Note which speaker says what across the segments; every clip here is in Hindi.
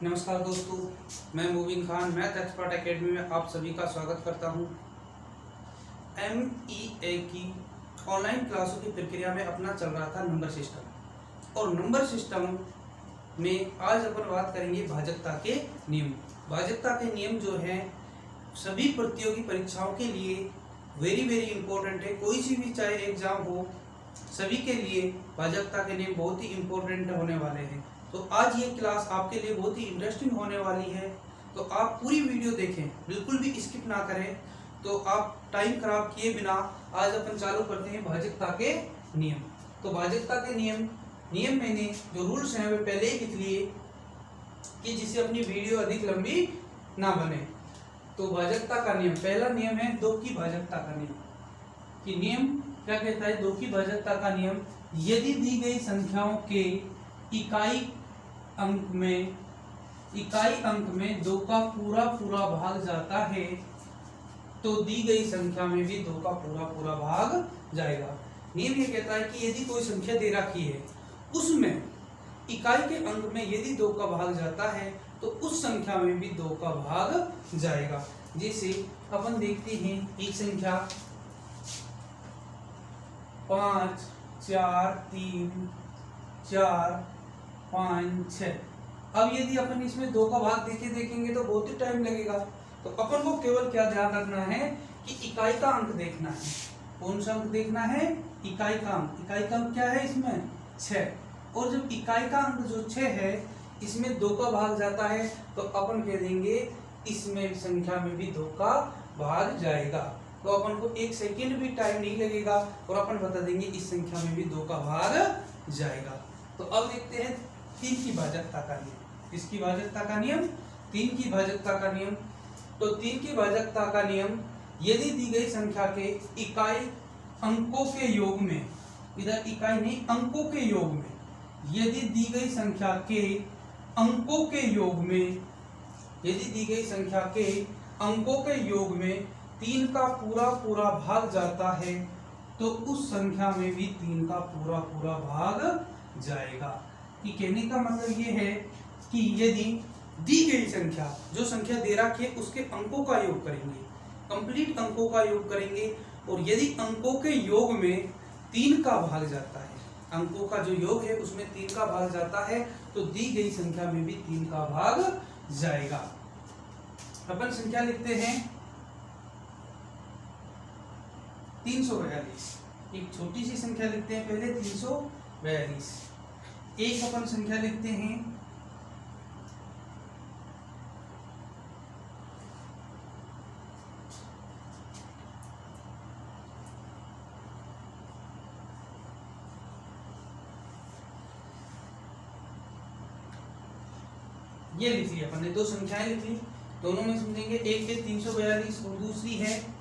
Speaker 1: नमस्कार दोस्तों, मैं मुबीन खान मैथ एक्सपर्ट एकेडमी में आप सभी का स्वागत करता हूं। MEA की ऑनलाइन क्लासों की प्रक्रिया में अपना चल रहा था नंबर सिस्टम, और नंबर सिस्टम में आज अपन बात करेंगे भाजकता के नियम। भाजकता के नियम जो हैं सभी प्रतियोगी परीक्षाओं के लिए वेरी इंपॉर्टेंट है। कोई सी भी चाहे एग्जाम हो, सभी के लिए भाजकता के नियम बहुत ही इम्पोर्टेंट होने वाले हैं। तो आज ये क्लास आपके लिए बहुत ही इंटरेस्टिंग होने वाली है, तो आप पूरी वीडियो देखें, बिल्कुल भी स्किप ना करें। तो आप टाइम खराब किए बिना आज अपन चालू करते हैं भाजकता के नियम। तो भाजकता के नियम मैंने जो रूल्स हैं वे पहले ही लिख लिए कि जिससे अपनी वीडियो अधिक लंबी ना बने। तो भाजकता का नियम, पहला नियम है 2 की भाजकता का नियम। कि नियम क्या कहता है? 2 की भाजकता का नियम, यदि दी गई संख्याओं के इकाई अंक में 2 का पूरा भाग जाता है तो दी गई संख्या में भी 2 का पूरा भाग जाएगा। नियम ये कहता है कि यदि कोई संख्या दे रखी है, उसमें इकाई के अंक में यदि 2 का भाग जाता है तो उस संख्या में भी 2 का भाग जाएगा। जैसे अपन देखते हैं एक संख्या 5 4 3 4 5 6। अब यदि अपन इसमें 2 का भाग देखेंगे तो बहुत ही टाइम लगेगा। तो अपन को केवल क्या ध्यान रखना है कि इकाई का अंक देखना है। कौन सा अंक देखना है? इकाई का अंक। इकाई का अंक क्या है इसमें? 6। और जब इकाई का अंक जो 6 है इसमें 2 का भाग जाता है तो अपन कह देंगे इसमें संख्या में भी 2 का भाग जाएगा। तो अपन को 1 सेकंड भी टाइम नहीं लगेगा और अपन बता देंगे इस संख्या में भी 2 का भाग जाएगा। तो अब देखते हैं 3 की भाजकता का नियम। इसकी भाजकता का नियम 3 की भाजकता का नियम। तो 3 की भाजकता का नियम, यदि दी गई संख्या के इकाई अंकों के योग में, इधर इकाई नहीं अंकों के योग में, यदि दी गई संख्या के अंकों के योग में, यदि दी गई संख्या के अंकों के योग में 3 का पूरा भाग जाता है तो उस संख्या में भी 3 का पूरा भाग जाएगा। कि कहने का मतलब ये है कि यदि दी गई संख्या, जो संख्या दे रखी है उसके अंकों का योग करेंगे, कंप्लीट अंकों का योग करेंगे, और यदि अंकों के योग में 3 का भाग जाता है, अंकों का जो योग है उसमें 3 का भाग जाता है तो दी गई संख्या में भी 3 का भाग जाएगा। अपन संख्या लिखते हैं 342। एक छोटी सी संख्या लिखते हैं पहले 342। एक अपन संख्या लिखते हैं 342। ये लिख ली अपन ने, 2 संख्याएं लिख ली, दोनों में समझेंगे। एक है 342 और दूसरी है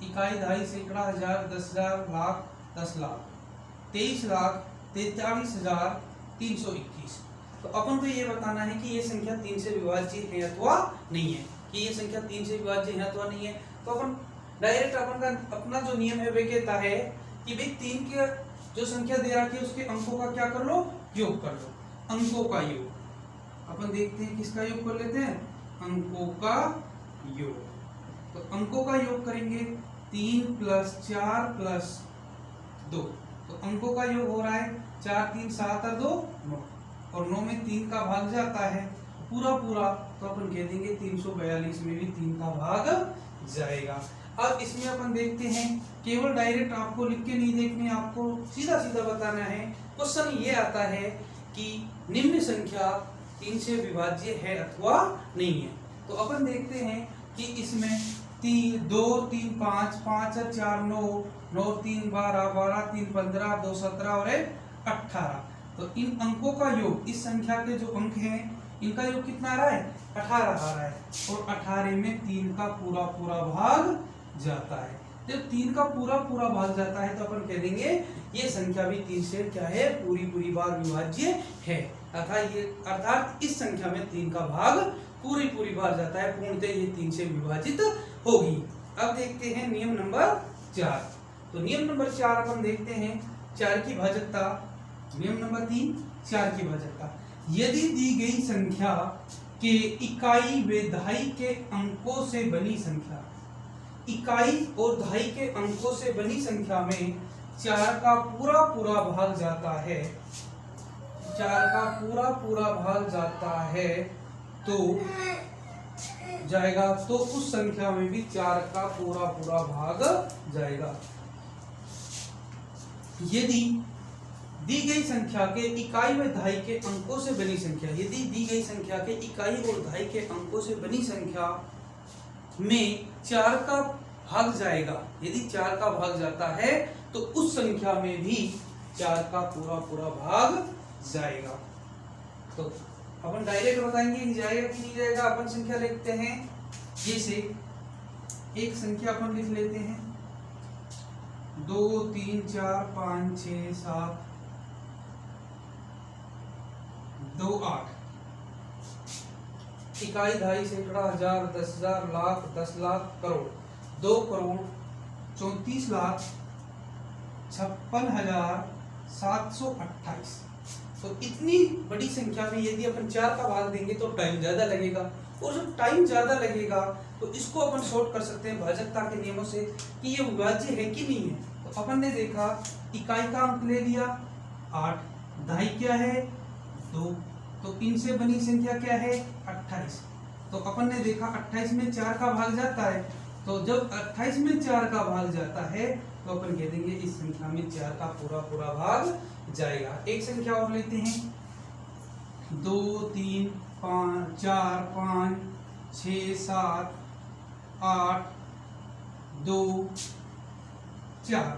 Speaker 1: इकाई, दहाई, सैकड़ा, हजार, 10,000, लाख, 10 लाख, 23,43,321। तो अपन को ये बताना है कि ये संख्या 3 से विभाज्य है अथवा नहीं है, कि ये संख्या 3 से विभाज्य है अथवा नहीं है। तो अपन डायरेक्ट अपन का अपना जो नियम है वे कहता है कि भाई 3 के जो संख्या दे रखी है उसके अंकों का क्या कर लो? योग कर लो। अंकों का योग अपन देखते हैं, किसका योग कर लेते हैं? अंकों का योग। तो अंकों का योग करेंगे 3 + 4 + 2। तो अंकों का योग हो रहा है 4 3 7 और 2 9, और 9 में 3 का भाग जाता है पूरा। तो अपन कह देंगे 342 में भी 3 का भाग जाएगा। अब इसमें अपन देखते हैं, केवल डायरेक्ट आपको लिख के नहीं देखने, आपको सीधा बताना है। क्वेश्चन ये आता है कि निम्न संख्या 3 से विभाज्य है अथवा नहीं है। तो अपन देखते हैं कि इसमें 2 3 5 5 और 4 9 9 3 12 12 3 15 2 17 और 1 18। तो इन अंकों का योग, इस संख्या के जो अंक हैं इनका योग कितना आ रहा है? 18 आ रहा है, और 18 में 3 का पूरा भाग जाता है। जब 3 का पूरा भाग जाता है तो अपन कह देंगे ये संख्या भी 3 से क्या है? पूरी बार विभाज्य है। अर्थात इस संख्या में 3 का भाग पूरी बार जाता है, पूर्णतः ये 3 से विभाजित होगी। अब देखते हैं नियम नंबर 4। तो नियम नंबर 4 अपन देखते हैं 4 की भाजकता। नियम नंबर 3 4 की भाजकता। यदि दी गई संख्या के इकाई व दहाई के अंकों से बनी संख्या, इकाई और दहाई के अंकों से बनी संख्या में 4 का पूरा पूरा भाग जाता है, 4 का पूरा पूरा भाग जाता है तो जाएगा, तो उस संख्या में भी 4 का पूरा पूरा भाग जाएगा। यदि दी गई संख्या के इकाई व दहाई के अंकों से बनी संख्या, यदि दी गई संख्या के इकाई और दहाई के अंकों से बनी संख्या में 4 का भाग जाएगा, यदि 4 का भाग जाता है तो उस संख्या में भी 4 का पूरा पूरा भाग जाएगा। तो अपन डायरेक्ट बताएंगे कि जाएगा कि नहीं जाएगा। अपन संख्या लिखते हैं, जैसे एक संख्या अपन लिख लेते हैं 2 3 4 5 6 7 2 8। इकाई दहाई सैकड़ा हजार 10,000 लाख 10 लाख करोड़ 2 करोड़ 34 लाख 56,728। तो इतनी बड़ी संख्या में यदि अपन 4 का भाग देंगे तो टाइम ज्यादा लगेगा, और जब टाइम ज्यादा लगेगा तो इसको अपन शॉर्ट कर सकते हैं भाजकता के नियमों से कि ये विभाज्य है कि नहीं है। तो अपन ने देखा इकाई का अंक ले लिया 8, दहाई क्या है 2, तो इनसे बनी संख्या क्या है 28। तो अपन ने देखा 28 में 4 का भाग जाता है, तो जब 28 में 4 का भाग जाता है तो अपन कह देंगे इस संख्या में 4 का पूरा पूरा भाग जाएगा। एक संख्या और लेते हैं 2 3 5 4 5 6 7 8 2 4।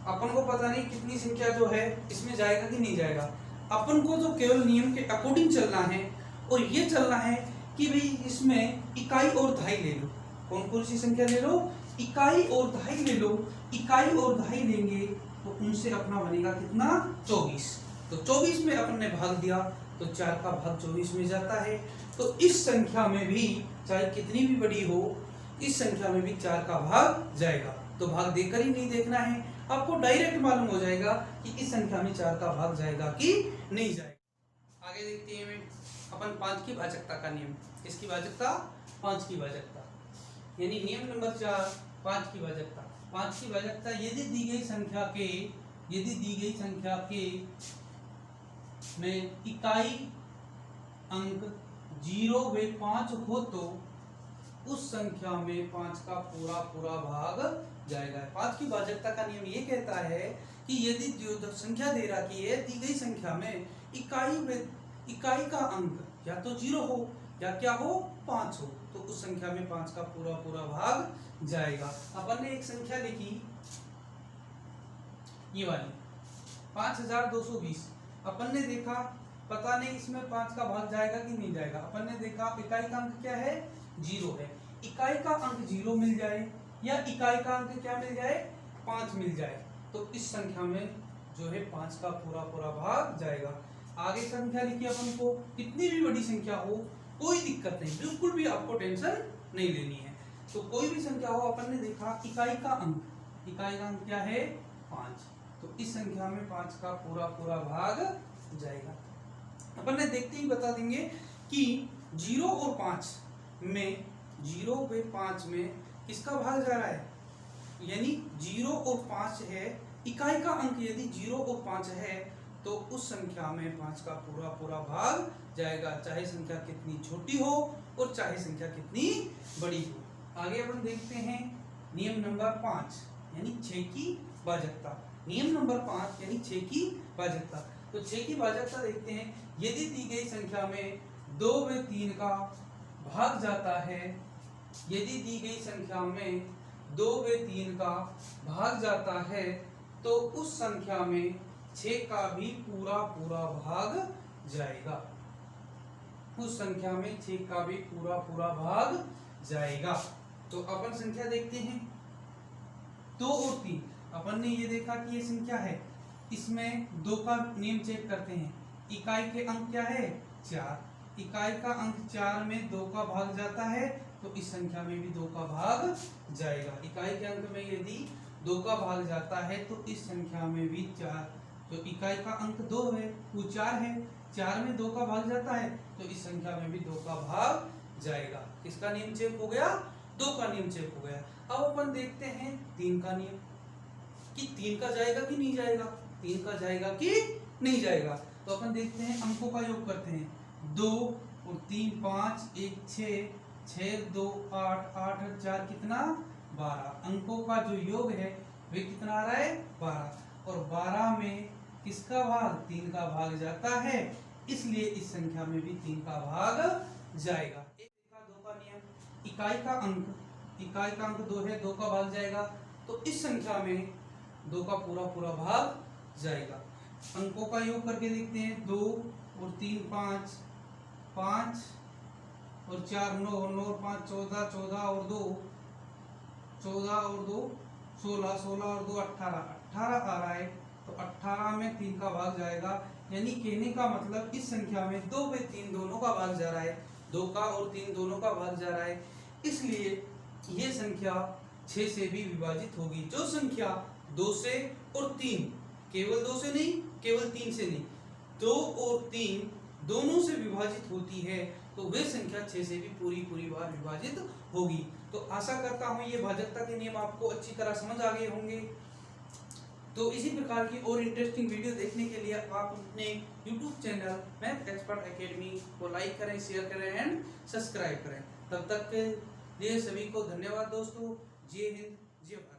Speaker 1: अपन को पता नहीं कितनी संख्या जो है इसमें जाएगा कि नहीं जाएगा। अपन को तो केवल नियम के अकॉर्डिंग चलना है, और ये चलना है कि भाई इसमें इकाई और दहाई ले लो। कौन कौन सी संख्या ले लो, इकाई और दहाई ले लो। इकाई और दहाई लेंगे तो उनसे अपना बनेगा कितना 24। तो 24 में अपन ने भाग दिया तो 4 का भाग 24 में जाता है। तो इस संख्या में भी चाहे कितनी भी बड़ी हो, इस संख्या में भी 4 का भाग जाएगा। तो भाग देकर ही नहीं देखना है, आपको डायरेक्ट मालूम हो जाएगा कि इस संख्या में 4 का भाग जाएगा कि नहीं जाएगा। आगे देखते हैं अपन 5 की भाजकता का नियम। इसकी भाजकता 5 की भाजकता, यानी नियम नंबर 4 5 की भाजकता। 5 की भाजकता यदि दी गई संख्या के में इकाई अंक 0 व 5 हो तो उस संख्या में 5 का पूरा पूरा भाग जाएगा। 5 की भाजकता का नियम ये कहता है कि यदि जो संख्या दे रखी है दी गई संख्या में इकाई का अंक या तो 0 हो या क्या हो 5 हो, तो उस संख्या में 5 का पूरा पूरा भाग जाएगा। अपन ने एक संख्या लिखी ये वाली 5220। अपन ने देखा पता नहीं इसमें 5 का भाग जाएगा कि नहीं जाएगा। अपन ने देखा इकाई का अंक क्या है 0 है, इकाई का अंक 0 मिल जाए या इकाई का अंक क्या मिल जाए 5 मिल जाए, तो इस संख्या में जो है 5 का पूरा पूरा भाग जाएगा। आगे संख्या लिखी अपन को, कितनी भी बड़ी संख्या हो कोई दिक्कत नहीं, बिल्कुल भी आपको टेंशन नहीं लेनी है। तो कोई भी संख्या हो, अपन ने देखा इकाई का अंक क्या है 5, तो इस संख्या में 5 का पूरा पूरा भाग जाएगा। अपन ने देखते ही बता देंगे कि 0 और 5 में 0 व 5 में किसका भाग जा रहा है, यानी 0 और 5 है, इकाई का अंक यदि 0 और 5 है तो उस संख्या में 5 का पूरा पूरा भाग जाएगा, चाहे संख्या कितनी छोटी हो और चाहे संख्या कितनी बड़ी हो। आगे अपन देखते हैं नियम नंबर 5 यानी 6 की भाजकता। नियम नंबर 5 यानी 6 की भाजकता। तो 6 की भाजकता देखते हैं, यदि दी गई संख्या में 2 व 3 का भाग जाता है, यदि दी गई संख्या में 2 व 3 का भाग जाता है तो उस संख्या में 6 का भी पूरा पूरा भाग जाएगा, उस संख्या में 6 का भी पूरा पूरा भाग जाएगा। तो अपन संख्या देखते हैं 2 और 3। अपन ने ये देखा कि ये संख्या है, इसमें 2 का नियम चेक करते हैं। इकाई के अंक क्या है 4, इकाई का अंक 4 में 2 का भाग जाता है तो इस संख्या में भी 2 का भाग जाएगा। इकाई के अंक में यदि 2 का भाग जाता है तो इस संख्या में भी जो इकाई का अंक 2 है वो 4 है, 4 में 2 का भाग जाता है तो इस संख्या में भी 2 का भाग जाएगा। किसका नियम चेक हो गया? 2 का नियम चेक हो गया। अब अपन देखते हैं 3 का नियम कि 3 का जाएगा कि नहीं जाएगा, 3 का जाएगा कि नहीं जाएगा। तो अपन देखते हैं, अंकों का योग करते हैं। 2 और 3 5, 1 6, 6 2 8, 8 और 4 कितना? 12। अंकों का जो योग है वे कितना आ रहा है? 12। और 12 में किसका भाग? 3 का भाग जाता है, इसलिए इस संख्या में भी 3 का भाग जाएगा। 2 का नियम, इकाई का अंक 2 है, 2 का भाग जाएगा तो इस संख्या में 2 का पूरा भाग जाएगा। अंकों का योग करके देखते हैं। 2 और 3 5, 5 और 4 9, 9 और 5 14, 14 और 2 16, 16 और 2 18 आ रहा है तो 18 में 3 का भाग जाएगा। यानी कहने का मतलब इस संख्या में 2 में 3 दोनों का भाग जा रहा है, 2 का और 3 दोनों का भाग जा रहा है, इसलिए ये संख्या 6 से भी विभाजित होगी। जो संख्या 2 से और 3, केवल 2 से नहीं, केवल 3 से नहीं, 2 और 3 दोनों से विभाजित होती है तो वे संख्या 6 से भी पूरी बार विभाजित होगी। तो आशा करता हूं ये भाजकता के नियम आपको अच्छी तरह समझ आ गए होंगे। तो इसी प्रकार की और इंटरेस्टिंग वीडियो देखने के लिए आप अपने YouTube channel math expert academy को लाइक करें, शेयर करें एंड सब्सक्राइब करें। तब तक के लिए सभी को धन्यवाद दोस्तों। जय हिंद, जय भारत।